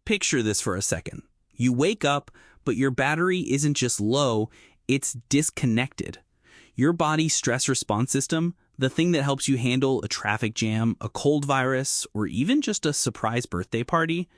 picture this for a second. You wake up, but your battery isn't just low, it's disconnected. Your body's stress response system, the thing that helps you handle a traffic jam, a cold virus, or even just a surprise birthday party,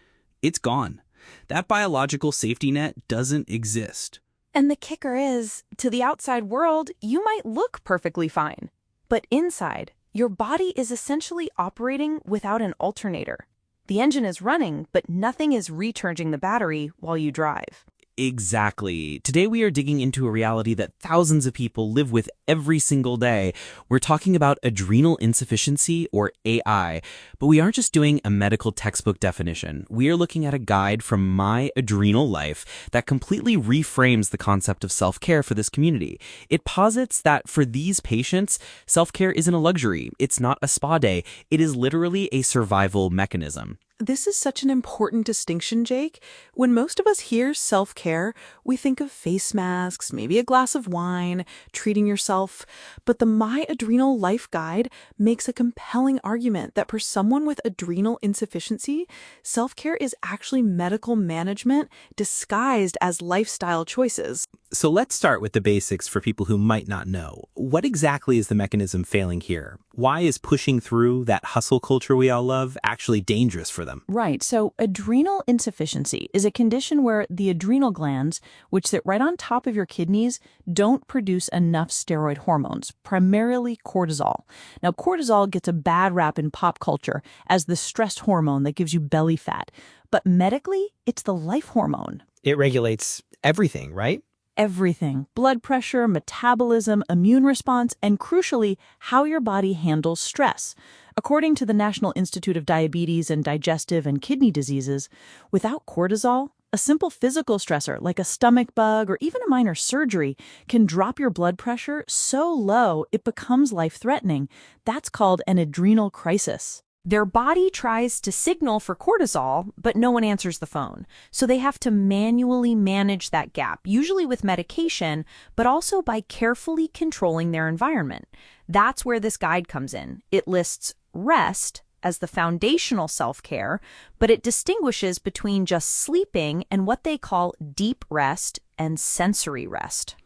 it's gone. That biological safety net doesn't exist. And the kicker is, to the outside world, you might look perfectly fine. But inside, your body is essentially operating without an alternator. The engine is running, but nothing is recharging the battery while you drive. Exactly. Today we are digging into a reality that thousands of people live with every single day. We're talking about adrenal insufficiency, or AI. But we aren't just doing a medical textbook definition. We are looking at a guide from My Adrenal Life that completely reframes the concept of self-care for this community. It posits that for these patients, self-care isn't a luxury. It's not a spa day. It is literally a survival mechanism. This is such an important distinction, Jake. When most of us hear self-care, we think of face masks, maybe a glass of wine, treating yourself. But the My Adrenal Life Guide makes a compelling argument that for someone with adrenal insufficiency, self-care is actually medical management disguised as lifestyle choices. So let's start with the basics for people who might not know. What exactly is the mechanism failing here? Why is pushing through that hustle culture we all love actually dangerous for them? Right, so adrenal insufficiency is a condition where the adrenal glands, which sit right on top of your kidneys, don't produce enough steroid hormones, primarily cortisol. Now, cortisol gets a bad rap in pop culture as the stress hormone that gives you belly fat. But medically, it's the life hormone. It regulates everything, right? Everything. Blood pressure, metabolism, immune response, and crucially, how your body handles stress. According to the National Institute of Diabetes and Digestive and Kidney Diseases, without cortisol, a simple physical stressor like a stomach bug or even a minor surgery can drop your blood pressure so low it becomes life-threatening. That's called an adrenal crisis. Their body tries to signal for cortisol, but no one answers the phone. So they have to manually manage that gap, usually with medication, but also by carefully controlling their environment. That's where this guide comes in. It lists rest as the foundational self-care, but it distinguishes between just sleeping and what they call deep rest and sensory rest.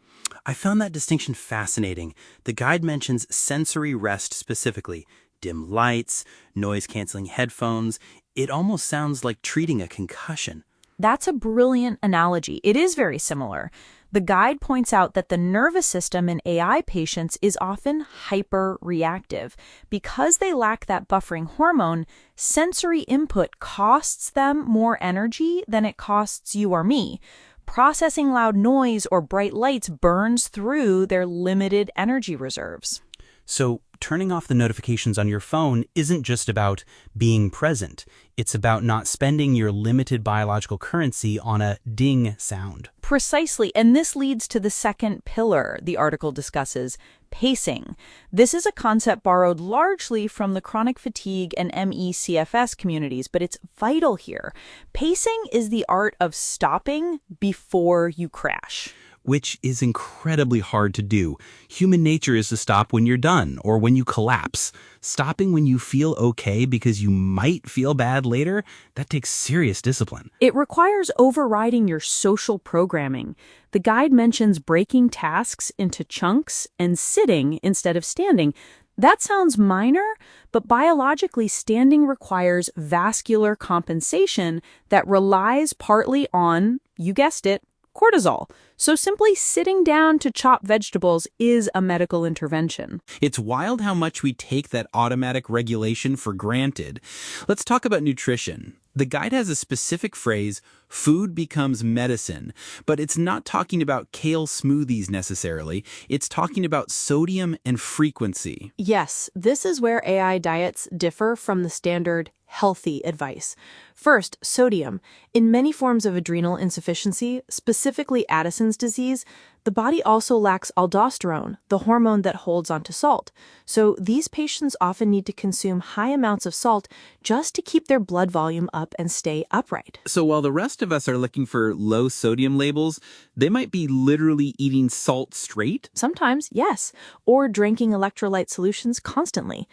I found that distinction fascinating. The guide mentions sensory rest specifically. Dim lights, noise-canceling headphones. It almost sounds like treating a concussion. That's a brilliant analogy. It is very similar. The guide points out that the nervous system in AI patients is often hyper-reactive. Because they lack that buffering hormone, sensory input costs them more energy than it costs you or me. Processing loud noise or bright lights burns through their limited energy reserves. So turning off the notifications on your phone isn't just about being present. It's about not spending your limited biological currency on a ding sound. Precisely, and this leads to the second pillar the article discusses, pacing. This is a concept borrowed largely from the chronic fatigue and ME/CFS communities, but it's vital here. Pacing is the art of stopping before you crash. Which is incredibly hard to do. Human nature is to stop when you're done or when you collapse. Stopping when you feel okay because you might feel bad later, that takes serious discipline. It requires overriding your social programming. The guide mentions breaking tasks into chunks and sitting instead of standing. That sounds minor, but biologically, standing requires vascular compensation that relies partly on, you guessed it, cortisol. So simply sitting down to chop vegetables is a medical intervention. It's wild how much we take that automatic regulation for granted. Let's talk about nutrition. The guide has a specific phrase, food becomes medicine, but it's not talking about kale smoothies necessarily. It's talking about sodium and frequency. Yes, this is where AI diets differ from the standard healthy advice. First, sodium. In many forms of adrenal insufficiency, specifically Addison's disease, the body also lacks aldosterone, the hormone that holds onto salt. So these patients often need to consume high amounts of salt just to keep their blood volume up and stay upright. So while the rest of us are looking for low sodium labels, they might be literally eating salt straight? Sometimes, yes, or drinking electrolyte solutions constantly.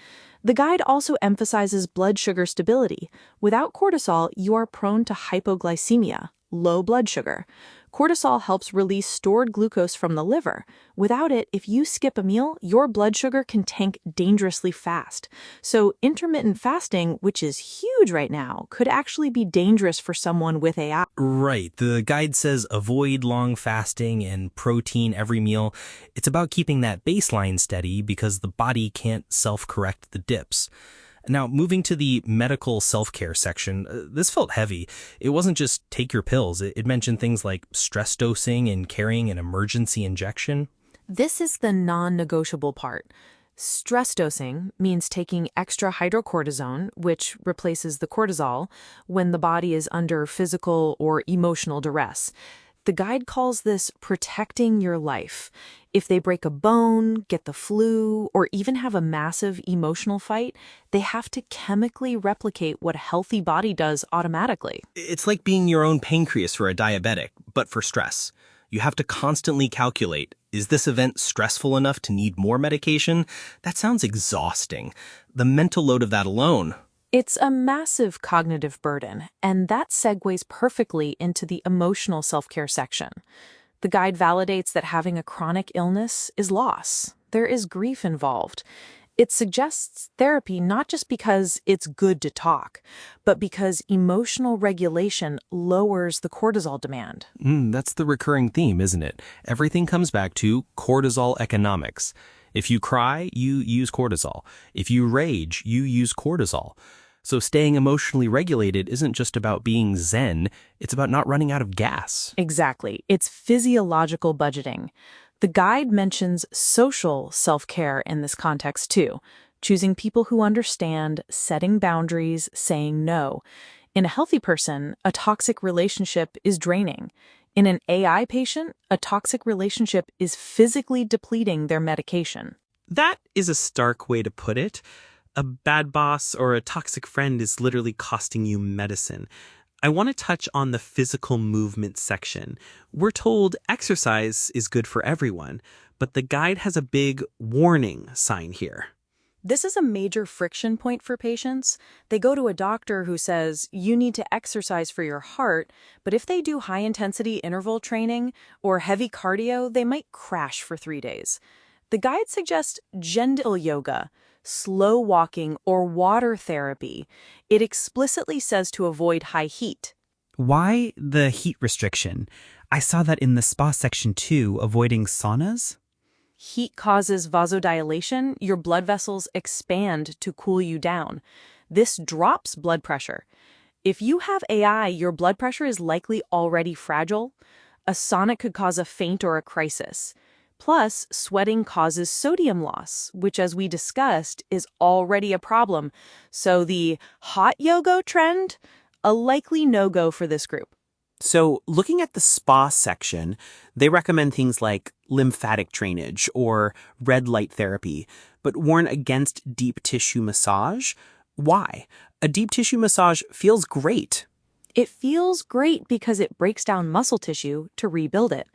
The guide also emphasizes blood sugar stability. Without cortisol, you are prone to hypoglycemia, low blood sugar. Cortisol helps release stored glucose from the liver. Without it, if you skip a meal, your blood sugar can tank dangerously fast. So intermittent fasting, which is huge right now, could actually be dangerous for someone with AI. Right. The guide says avoid long fasting and protein every meal. It's about keeping that baseline steady because the body can't self-correct the dips. Now, moving to the medical self-care section, this felt heavy. It wasn't just take your pills. It mentioned things like stress dosing and carrying an emergency injection. This is the non-negotiable part. Stress dosing means taking extra hydrocortisone, which replaces the cortisol, when the body is under physical or emotional duress. The guide calls this protecting your life. If they break a bone, get the flu, or even have a massive emotional fight, they have to chemically replicate what a healthy body does automatically. It's like being your own pancreas for a diabetic, but for stress. You have to constantly calculate, is this event stressful enough to need more medication? That sounds exhausting. The mental load of that alone. It's a massive cognitive burden, and that segues perfectly into the emotional self-care section. The guide validates that having a chronic illness is loss. There is grief involved. It suggests therapy not just because it's good to talk, but because emotional regulation lowers the cortisol demand. That's the recurring theme, isn't it? Everything comes back to cortisol economics. If you cry, you use cortisol. If you rage, you use cortisol. So staying emotionally regulated isn't just about being zen, it's about not running out of gas. Exactly. It's physiological budgeting. The guide mentions social self-care in this context too, choosing people who understand, setting boundaries, saying no. In a healthy person, a toxic relationship is draining. In an AI patient, a toxic relationship is physically depleting their medication. That is a stark way to put it. A bad boss or a toxic friend is literally costing you medicine. I want to touch on the physical movement section. We're told exercise is good for everyone, but the guide has a big warning sign here. This is a major friction point for patients. They go to a doctor who says, you need to exercise for your heart, but if they do high-intensity interval training or heavy cardio, they might crash for 3 days. The guide suggests gentle yoga, slow walking, or water therapy. It explicitly says to avoid high heat. Why the heat restriction? I saw that in the spa section too, avoiding saunas. Heat causes vasodilation. Your blood vessels expand to cool you down. This drops blood pressure. If you have AI, your blood pressure is likely already fragile. A sauna could cause a faint or a crisis. Plus, sweating causes sodium loss, which, as we discussed, is already a problem. So the hot yoga trend, a likely no-go for this group. So, looking at the spa section, they recommend things like lymphatic drainage or red light therapy, but warn against deep tissue massage. Why? A deep tissue massage feels great. It feels great because it breaks down muscle tissue to rebuild it.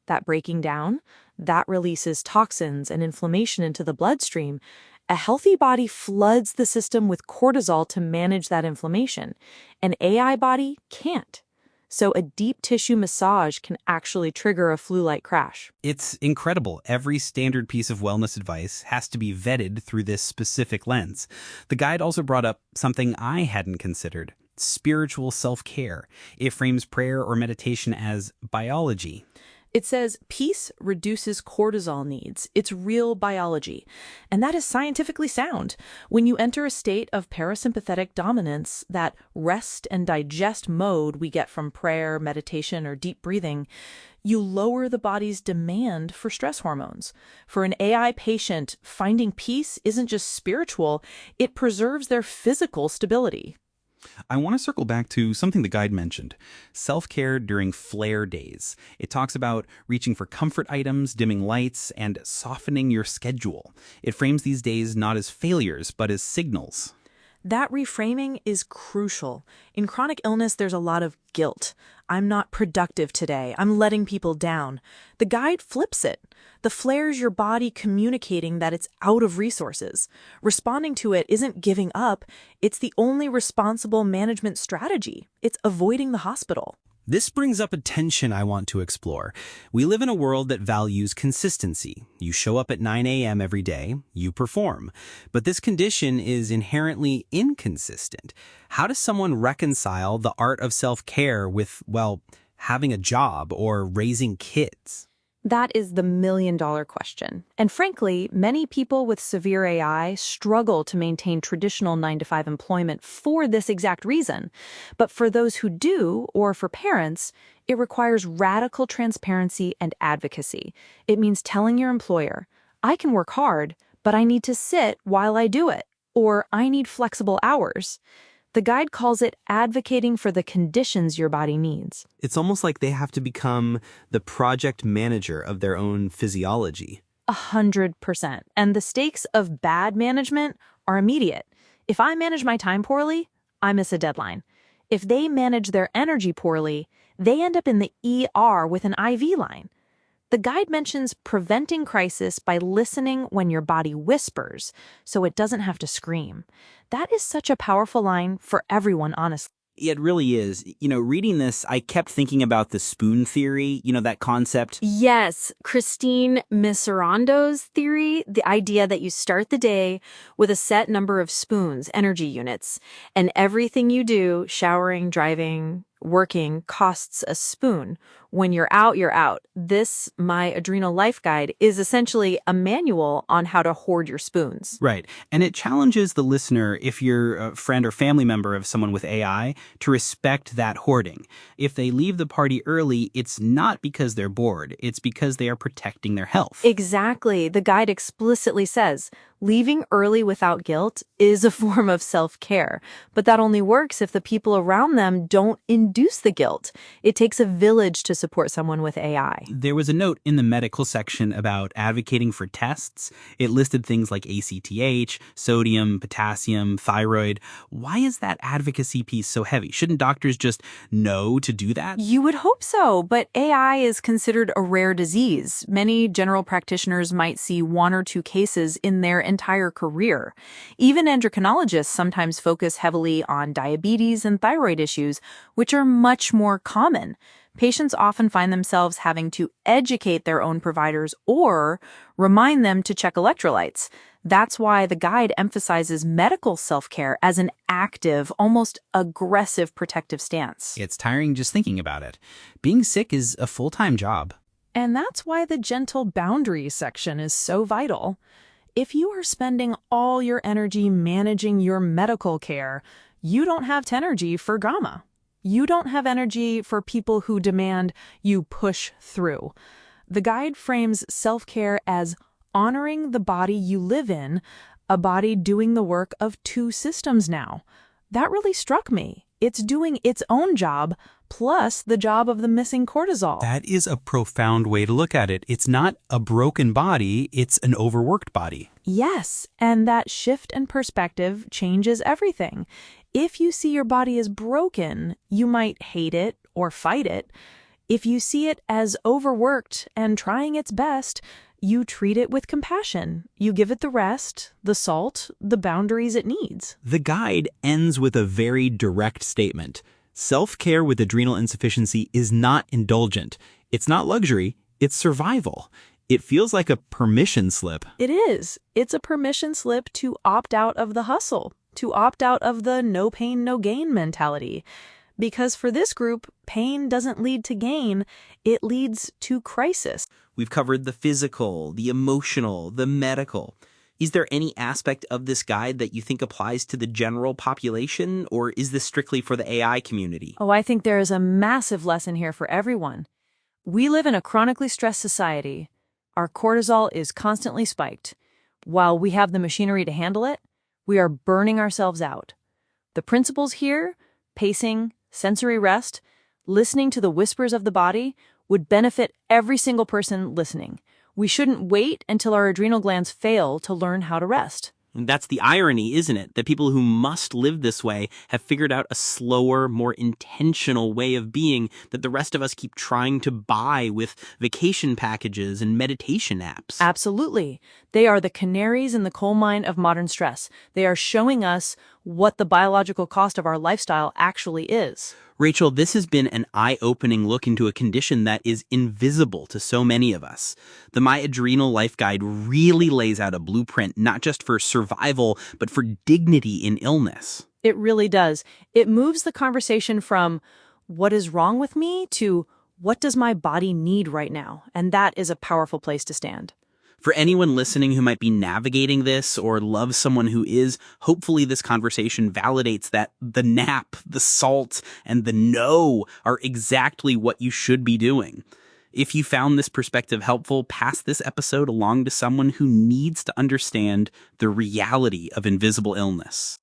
That breaking down, that releases toxins and inflammation into the bloodstream. A healthy body floods the system with cortisol to manage that inflammation. An AI body can't. So a deep tissue massage can actually trigger a flu-like crash. It's incredible. Every standard piece of wellness advice has to be vetted through this specific lens. The guide also brought up something I hadn't considered: spiritual self-care. It frames prayer or meditation as biology. It says peace reduces cortisol needs. It's real biology. And that is scientifically sound. When you enter a state of parasympathetic dominance, that rest and digest mode we get from prayer, meditation, or deep breathing, you lower the body's demand for stress hormones. For an AI patient, finding peace isn't just spiritual, it preserves their physical stability. I want to circle back to something the guide mentioned: self-care during flare days. It talks about reaching for comfort items, dimming lights, and softening your schedule. It frames these days not as failures, but as signals. That reframing is crucial. In chronic illness, there's a lot of guilt. I'm not productive today. I'm letting people down. The guide flips it. The flare's your body communicating that it's out of resources. Responding to it isn't giving up. It's the only responsible management strategy. It's avoiding the hospital. This brings up a tension I want to explore. We live in a world that values consistency. You show up at 9 a.m. every day, you perform. But this condition is inherently inconsistent. How does someone reconcile the art of self-care with, well, having a job or raising kids? That is the million-dollar question. And frankly, many people with severe AI struggle to maintain traditional 9-to-5 employment for this exact reason. But for those who do, or for parents, it requires radical transparency and advocacy. It means telling your employer, I can work hard, but I need to sit while I do it, or I need flexible hours. The guide calls it advocating for the conditions your body needs. It's almost like they have to become the project manager of their own physiology. 100%. And the stakes of bad management are immediate. If I manage my time poorly, I miss a deadline. If they manage their energy poorly, they end up in the ER with an IV line. The guide mentions preventing crisis by listening when your body whispers, so it doesn't have to scream. That is such a powerful line for everyone, honestly. It really is. Reading this, I kept thinking about the spoon theory, that concept. Yes, Christine Miserando's theory, the idea that you start the day with a set number of spoons, energy units, and everything you do, showering, driving, working, costs a spoon. When you're out, you're out. This My Adrenal Life guide is essentially a manual on how to hoard your spoons. Right. And it challenges the listener, if you're a friend or family member of someone with AI, to respect that hoarding. If they leave the party early, it's not because they're bored. It's because they are protecting their health. Exactly. The guide explicitly says, leaving early without guilt is a form of self-care, but that only works if the people around them don't induce the guilt. It takes a village to support someone with AI. There was a note in the medical section about advocating for tests. It listed things like ACTH, sodium, potassium, thyroid. Why is that advocacy piece so heavy? Shouldn't doctors just know to do that? You would hope so, but AI is considered a rare disease. Many general practitioners might see 1 or 2 cases in their entire career. Even endocrinologists sometimes focus heavily on diabetes and thyroid issues, which are much more common. Patients often find themselves having to educate their own providers or remind them to check electrolytes. That's why the guide emphasizes medical self-care as an active, almost aggressive protective stance. It's tiring just thinking about it. Being sick is a full-time job. And that's why the gentle boundaries section is so vital. If you are spending all your energy managing your medical care, you don't have energy for drama. You don't have energy for people who demand you push through. The guide frames self-care as honoring the body you live in, a body doing the work of 2 systems now. That really struck me. It's doing its own job, plus the job of the missing cortisol. That is a profound way to look at it. It's not a broken body, it's an overworked body. Yes, and that shift in perspective changes everything. If you see your body as broken, you might hate it or fight it. If you see it as overworked and trying its best, you treat it with compassion. You give it the rest, the salt, the boundaries it needs. The guide ends with a very direct statement. Self-care with adrenal insufficiency is not indulgent. It's not luxury, it's survival. It feels like a permission slip. It is. It's a permission slip to opt out of the hustle, to opt out of the no pain, no gain mentality. Because for this group, pain doesn't lead to gain, it leads to crisis. We've covered the physical, the emotional, the medical. Is there any aspect of this guide that you think applies to the general population, or is this strictly for the AI community? Oh, I think there is a massive lesson here for everyone. We live in a chronically stressed society. Our cortisol is constantly spiked. While we have the machinery to handle it, we are burning ourselves out. The principles here, pacing, sensory rest, listening to the whispers of the body, would benefit every single person listening. We shouldn't wait until our adrenal glands fail to learn how to rest. And that's the irony, isn't it? That people who must live this way have figured out a slower, more intentional way of being that the rest of us keep trying to buy with vacation packages and meditation apps. Absolutely. They are the canaries in the coal mine of modern stress. They are showing us what the biological cost of our lifestyle actually is. Rachel, this has been an eye-opening look into a condition that is invisible to so many of us. The My Adrenal Life Guide really lays out a blueprint not just for survival, but for dignity in illness. It really does. It moves the conversation from what is wrong with me to what does my body need right now? And that is a powerful place to stand. For anyone listening who might be navigating this or loves someone who is, hopefully this conversation validates that the nap, the salt, and the no are exactly what you should be doing. If you found this perspective helpful, pass this episode along to someone who needs to understand the reality of invisible illness.